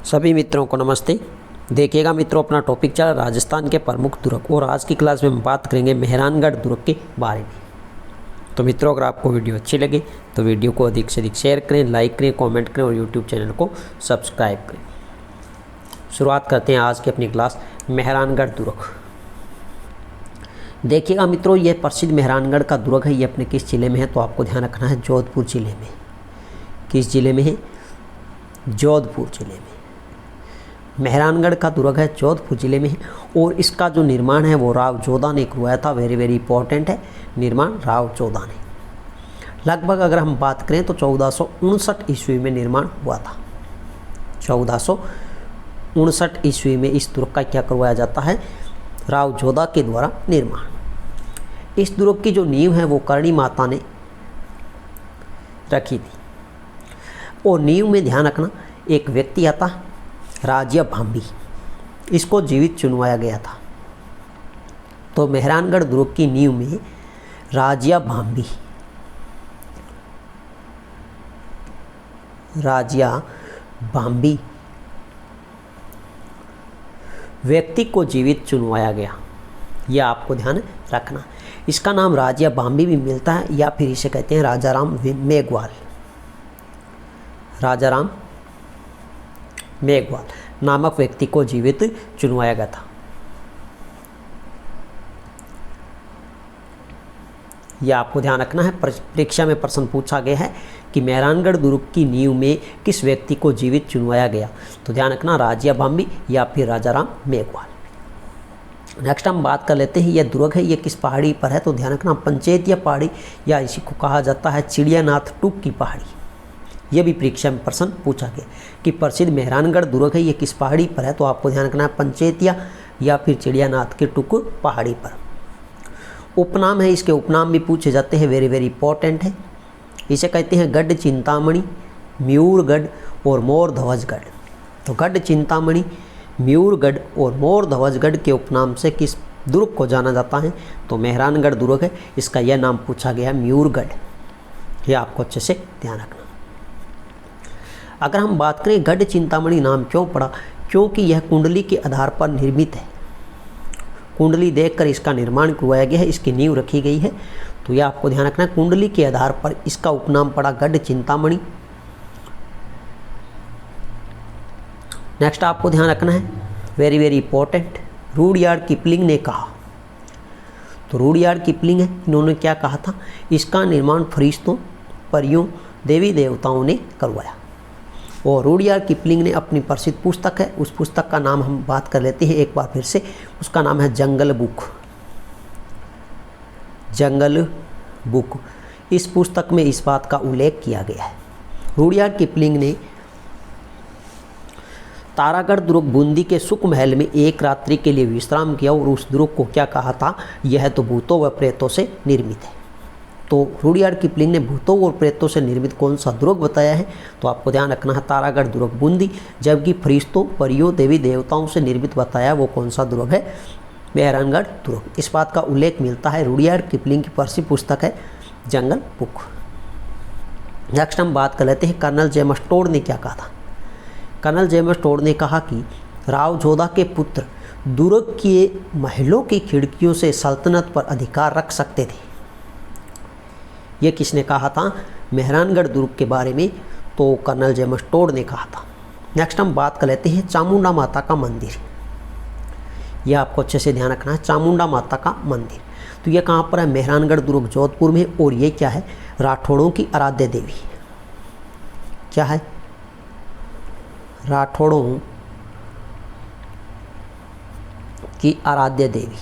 सभी मित्रों को नमस्ते। देखिएगा मित्रों, अपना टॉपिक चल राजस्थान के प्रमुख दुर्ग और आज की क्लास में हम बात करेंगे मेहरानगढ़ दुर्ग के बारे में। तो मित्रों, अगर आपको वीडियो अच्छी लगे तो वीडियो को अधिक से अधिक शेयर करें, लाइक करें, कमेंट करें और यूट्यूब चैनल को सब्सक्राइब करें। शुरुआत करते हैं आज की अपनी क्लास मेहरानगढ़ दुर्ग। देखिएगा मित्रों, यह प्रसिद्ध मेहरानगढ़ का दुर्ग है। ये अपने किस ज़िले में है तो आपको ध्यान रखना है, जोधपुर ज़िले में। किस ज़िले में है? जोधपुर ज़िले में। मेहरानगढ़ का दुर्ग है, जोधपुर ज़िले में है और इसका जो निर्माण है वो राव जोधा ने करवाया था। वेरी इंपॉर्टेंट है, निर्माण राव जोधा ने। लगभग अगर हम बात करें तो 1459 ईस्वी में निर्माण हुआ था। 1459 ईस्वी में इस दुर्ग का क्या करवाया जाता है? राव जोधा के द्वारा निर्माण। इस दुर्ग की जो नींव है वो करणी माता ने रखी थी और नींव में ध्यान रखना एक व्यक्ति आता है, राजिया भांबी। इसको जीवित चुनवाया गया था। तो मेहरानगढ़ दुर्ग की नींव में राजिया भांबी व्यक्ति को जीवित चुनवाया गया। यह आपको ध्यान रखना। इसका नाम राजिया भांबी भी मिलता है या फिर इसे कहते हैं राजाराम मेघवाल। राजाराम मेघवाल नामक व्यक्ति को जीवित चुनवाया गया था। यह आपको ध्यान रखना है। परीक्षा में प्रश्न पूछा गया है कि मेहरानगढ़ दुर्ग की नींव में किस व्यक्ति को जीवित चुनवाया गया, तो ध्यान रखना राजिया भांबी या फिर राजाराम मेघवाल। नेक्स्ट हम बात कर लेते हैं, यह दुर्ग है, यह किस पहाड़ी पर है, तो ध्यान रखना पंचेतिया पहाड़ी या इसी को कहा जाता है चिड़ियानाथ टूक की पहाड़ी। यह भी परीक्षा में प्रश्न पूछा गया कि प्रसिद्ध मेहरानगढ़ दुर्ग है, ये किस पहाड़ी पर है, तो आपको ध्यान रखना है पंचेतिया या फिर चिड़ियानाथ के टुक पहाड़ी पर। उपनाम है, इसके उपनाम भी पूछे जाते हैं। वेरी इंपॉर्टेंट है। इसे कहते हैं गढ़ चिंतामणि, मयूरगढ़ और मोर ध्वजगढ़। तो गढ़ चिंतामणि, मयूरगढ़ और मोर ध्वजगढ़ के उपनाम से किस दुर्ग को जाना जाता है, तो मेहरानगढ़ दुर्ग है, इसका यह नाम पूछा गया है मयूरगढ़। यह आपको अच्छे से ध्यान रखना। अगर हम बात करें गढ़ चिंतामणि नाम क्यों पड़ा, क्योंकि यह कुंडली के आधार पर निर्मित है। कुंडली देखकर इसका निर्माण करवाया गया है, इसकी नींव रखी गई है। तो यह आपको ध्यान रखना है, कुंडली के आधार पर इसका उपनाम पड़ा गढ़ चिंतामणि। नेक्स्ट आपको ध्यान रखना है, वेरी इंपॉर्टेंट, रुडयार्ड किपलिंग ने कहा। तो रुडयार्ड किपलिंग है, इन्होंने क्या कहा था? इसका निर्माण फरिश्तों, परियों, देवी देवताओं ने करवाया। और रुडयार्ड किपलिंग ने अपनी प्रसिद्ध पुस्तक है, उस पुस्तक का नाम हम बात कर लेते हैं एक बार फिर से। उसका नाम है जंगल बुक। जंगल बुक। इस पुस्तक में इस बात का उल्लेख किया गया है। रुडयार्ड किपलिंग ने तारागढ़ दुर्ग बूंदी के सुख महल में एक रात्रि के लिए विश्राम किया और उस दुर्ग को क्या कहा था? यह तो भूतों व प्रेतों से निर्मित है। तो रुडयार्ड किपलिंग ने भूतों और प्रेतों से निर्मित कौन सा दुर्ग बताया है, तो आपको ध्यान रखना है तारागढ़ दुर्ग बूंदी। जबकि फरिश्तों, परियों, देवी देवताओं से निर्मित बताया वो कौन सा दुर्ग है? मेहरानगढ़ दुर्ग। इस बात का उल्लेख मिलता है रुडयार्ड किपलिंग की प्रसिद्ध पुस्तक है जंगल बुक। नेक्स्ट हम बात कर लेते हैं कर्नल जेम्स टोड ने क्या कहा था। कर्नल जेम्स टोड ने कहा कि राव जोधा के पुत्र दुर्ग के महलों की खिड़कियों से सल्तनत पर अधिकार रख सकते थे। यह किसने कहा था? मेहरानगढ़ दुर्ग के बारे में तो कर्नल जेम्स टोड ने कहा था। नेक्स्ट हम बात कर लेते हैं चामुंडा माता का मंदिर। यह आपको अच्छे से ध्यान रखना है, चामुंडा माता का मंदिर। तो यह कहाँ पर है? मेहरानगढ़ दुर्ग जोधपुर में। और ये क्या है? राठौड़ों की आराध्य देवी। क्या है? राठौड़ों की आराध्य देवी।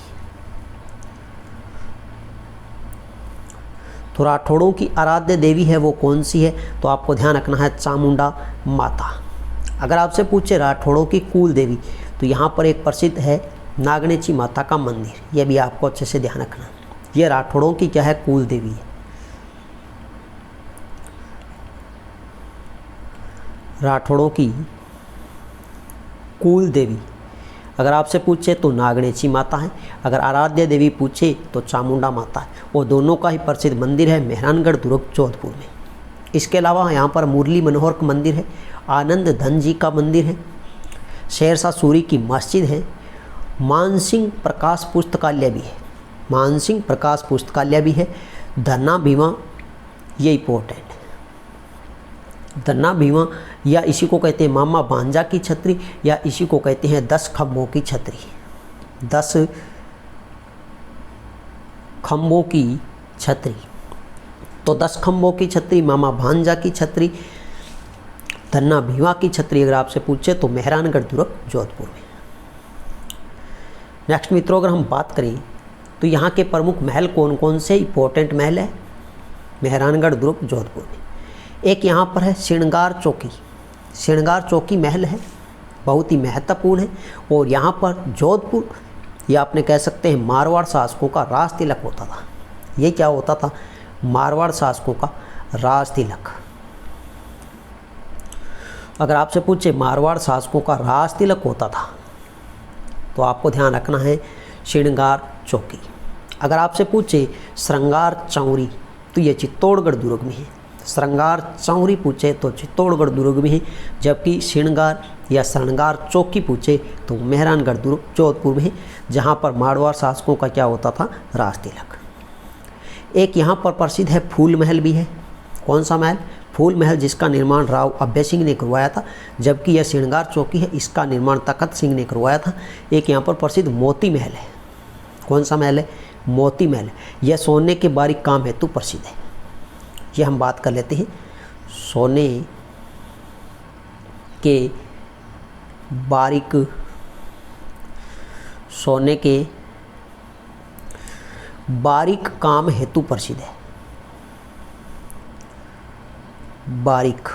तो राठौड़ों की आराध्य देवी है वो कौन सी है, तो आपको ध्यान रखना है चामुंडा माता। अगर आपसे पूछे राठौड़ों की कुल देवी, तो यहाँ पर एक प्रसिद्ध है नागणेची माता का मंदिर। यह भी आपको अच्छे से ध्यान रखना। यह राठौड़ों की क्या है? कुल देवी है। राठौड़ों की कुल देवी अगर आपसे पूछे तो नागणेची माता है, अगर आराध्य देवी पूछे तो चामुंडा माता है। और दोनों का ही प्रसिद्ध मंदिर है मेहरानगढ़ दुर्ग जोधपुर में। इसके अलावा यहाँ पर मुरली मनोहर का मंदिर है, आनंद धन जी का मंदिर है, शेरशाह सूरी की मस्जिद है, मानसिंह प्रकाश पुस्तकालय भी है, मानसिंह प्रकाश पुस्तकालय भी है, धन्ना भीमा, ये इंपॉर्टेंट है, धन्ना भीमा या इसी को कहते हैं मामा भांजा की छतरी, या इसी को कहते हैं 10 खंभों की छतरी, 10 खंभों की छतरी। तो 10 खंभों की छतरी, मामा भांजा की छतरी, धन्ना भीमा की छतरी अगर आपसे पूछे तो मेहरानगढ़ दुर्ग जोधपुर में। नेक्स्ट मित्रों, अगर हम बात करें तो यहाँ के प्रमुख महल कौन कौन से इंपॉर्टेंट महल है मेहरानगढ़ दुर्ग जोधपुर में। एक यहाँ पर है श्रृंगार चौकी, श्रृंगार चौकी महल है, बहुत ही महत्वपूर्ण है, और यहाँ पर जोधपुर या आपने कह सकते हैं मारवाड़ शासकों का राज तिलक होता था। ये क्या होता था? मारवाड़ शासकों का राज तिलक। अगर आपसे पूछे मारवाड़ शासकों का राज तिलक होता था तो आपको ध्यान रखना है श्रृंगार चौकी। अगर आपसे पूछे श्रृंगार चौरी तो ये चित्तौड़गढ़ दुर्ग में है, श्रृंगार चौरी पूछे तो चित्तौड़गढ़ दुर्ग में है, जबकि श्रृंगार या श्रृंगार चौकी पूछे तो मेहरानगढ़ दुर्ग जोधपुर में है, जहाँ पर मारवाड़ शासकों का क्या होता था? राज तिलक। एक यहाँ पर प्रसिद्ध है फूल महल भी है। कौन सा महल? फूल महल, जिसका निर्माण राव अभय सिंह ने करवाया था, जबकि यह श्रृंगार चौकी है, इसका निर्माण तखत सिंह ने करवाया था। एक यहाँ पर प्रसिद्ध मोती महल है। कौन सा महल है? मोती महल। यह सोने के बारीक काम हेतु प्रसिद्ध है। ये हम बात कर लेते हैं सोने के बारीक, सोने के बारीक काम हेतु प्रसिद्ध है, बारीक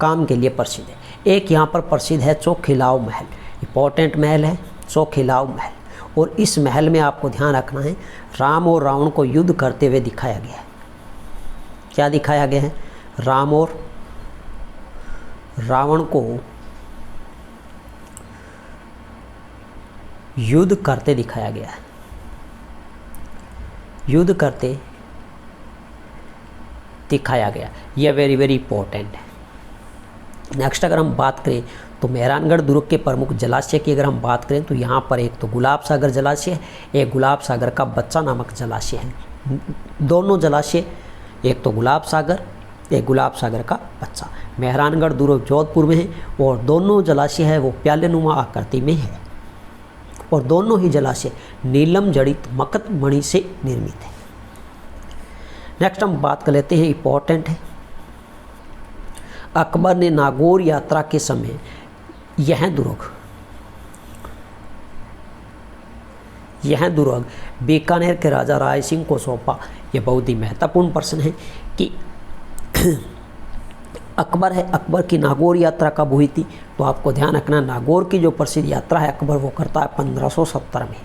काम के लिए प्रसिद्ध है। एक यहाँ पर प्रसिद्ध है चौखिलाव महल, इंपॉर्टेंट महल है चौखिलाव महल, और इस महल में आपको ध्यान रखना है राम और रावण को युद्ध करते हुए दिखाया गया है। क्या दिखाया गया है? राम और रावण को युद्ध करते दिखाया गया है, युद्ध करते दिखाया गया। यह वेरी वेरी इंपॉर्टेंट है। नेक्स्ट अगर हम बात करें तो मेहरानगढ़ दुर्ग के प्रमुख जलाशय की अगर हम बात करें तो यहाँ पर एक तो गुलाब सागर जलाशय है, एक गुलाब सागर का बच्चा नामक जलाशय है। दोनों जलाशय, एक तो गुलाब सागर, एक गुलाब सागर का बच्चा, मेहरानगढ़ दुर्ग जोधपुर में है, और दोनों जलाशय है वो प्यालेनुमा आकृति में है, और दोनों ही जलाशय नीलम जड़ित मकत मणि से निर्मित है। नेक्स्ट हम बात कर लेते हैं, इंपॉर्टेंट है, अकबर ने नागौर यात्रा के समय यह दुर्ग बीकानेर के राजा राय सिंह को सौंपा। यह बहुत ही महत्वपूर्ण प्रश्न है कि अकबर है, अकबर की नागौर यात्रा कब हुई थी? तो आपको ध्यान रखना नागौर की जो प्रसिद्ध यात्रा है अकबर वो करता है 1570 में।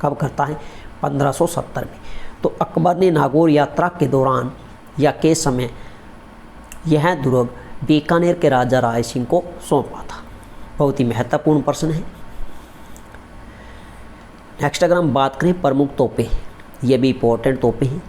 कब करता है? 1570 में। तो अकबर ने नागौर यात्रा के दौरान या के समय यह दुर्ग बीकानेर के राजा राय सिंह को सौंपा था। बहुत ही महत्वपूर्ण प्रश्न है। नेक्स्ट अगर हम बात करें प्रमुख तोपें, ये भी इंपॉर्टेंट तोपें हैं,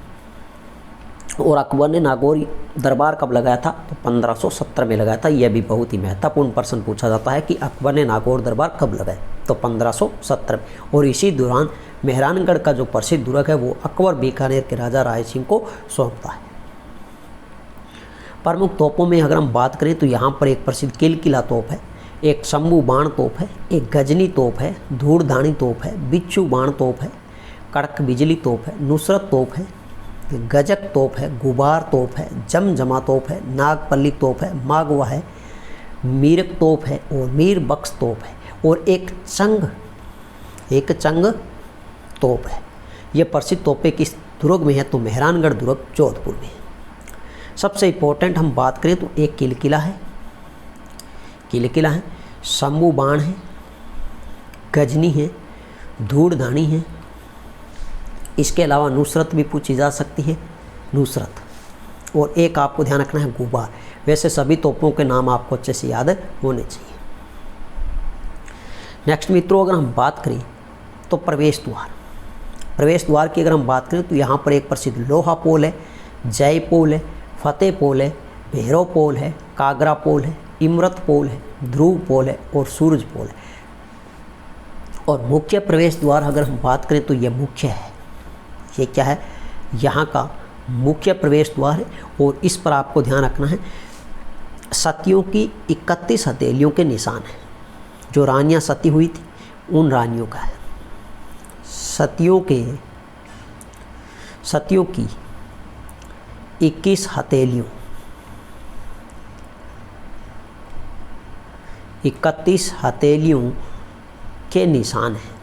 और अकबर ने नागौर दरबार कब लगाया था? तो 1570 में लगाया था। यह भी बहुत ही महत्वपूर्ण प्रश्न पूछा जाता है कि अकबर ने नागौर दरबार कब लगाया? तो 1570 में। और इसी दौरान मेहरानगढ़ का जो प्रसिद्ध दुर्ग है वो अकबर बीकानेर के राजा राय सिंह को सौंपता है। प्रमुख तोपों में अगर हम बात करें तो यहाँ पर एक प्रसिद्ध किलकिला तोप है, एक शंभू बाण तोप है, एक गजनी तोप है, धूड़धानी तोप है, बिच्छू बाण तोप है, कड़क बिजली तोप है, नुसरत तोप है, गजक तोप है, गुबार तोप है, जमजमा तोप है, नागपल्ली तोप है, मागवा है, मीरक तोप है, और मीर बख्श तोप है, और एक चंग तोप है। ये प्रसिद्ध तोपें किस दुर्ग में है? तो मेहरानगढ़ दुर्ग जोधपुर में है। सबसे इम्पोर्टेंट हम बात करें तो एक किलकिला है, शंभू बाण है, गजनी है, धूड़धानी है, इसके अलावा नुसरत भी पूछी जा सकती है, नुसरत, और एक आपको ध्यान रखना है गुबार। वैसे सभी तोपों के नाम आपको अच्छे से याद होने चाहिए। नेक्स्ट मित्रों अगर हम बात करें तो प्रवेश द्वार की अगर हम बात करें तो यहाँ पर एक प्रसिद्ध लोहा पोल है, जय पोल है, फतेह पोल है, भैरव पोल है, कागरा पोल है, इमरत पोल है, ध्रुव पोल है और सूरज पोल है। और मुख्य प्रवेश द्वार अगर हम बात करें तो ये मुख्य है, ये क्या है, यहाँ का मुख्य प्रवेश द्वार है। और इस पर आपको ध्यान रखना है, सतियों की 31 हथेलियों के निशान हैं। जो रानियाँ सती हुई थी उन रानियों का है। सतियों की 21 हथेलियों, 31 हथेलियों के निशान हैं।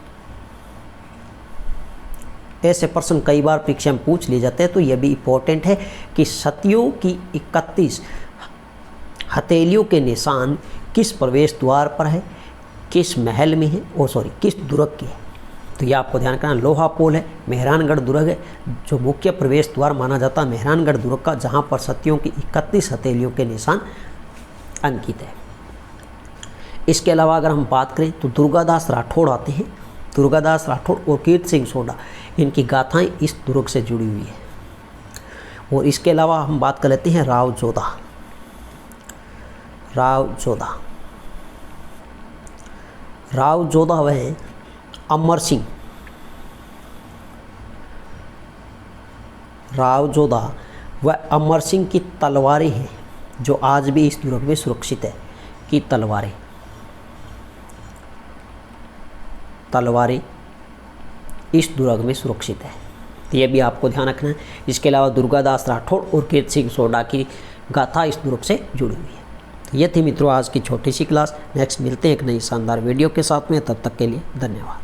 ऐसे प्रश्न कई बार परीक्षा में पूछ लिए जाते हैं, तो यह भी इम्पोर्टेंट है कि सतियों की 31 हथेलियों के निशान किस प्रवेश द्वार पर है, किस महल में है, किस दुर्ग के है। तो यह आपको ध्यान रखना। लोहा पोल है, मेहरानगढ़ दुर्ग है, जो मुख्य प्रवेश द्वार माना जाता है मेहरानगढ़ दुर्ग का, जहाँ पर सतियों की 31 हथेलियों के निशान अंकित है। इसके अलावा अगर हम बात करें तो दुर्गादास राठौड़ आते हैं। दुर्गादास राठौड़ और कीर्ति सिंह सोडा, इनकी गाथाएं इस दुर्ग से जुड़ी हुई है। और इसके अलावा हम बात कर लेते हैं राव जोधा। राव जोधा वह हैं अमर सिंह। राव जोधा व अमर सिंह की तलवारें हैं जो आज भी इस दुर्ग में सुरक्षित है। कि तलवारें इस दुर्ग में सुरक्षित है, तो ये भी आपको ध्यान रखना है। इसके अलावा दुर्गादास राठौड़ और कीर्ति सिंह सोडा की गाथा इस दुर्ग से जुड़ी हुई है। तो ये थी मित्रों आज की छोटी सी क्लास। नेक्स्ट मिलते हैं एक नई शानदार वीडियो के साथ में, तब तक के लिए धन्यवाद।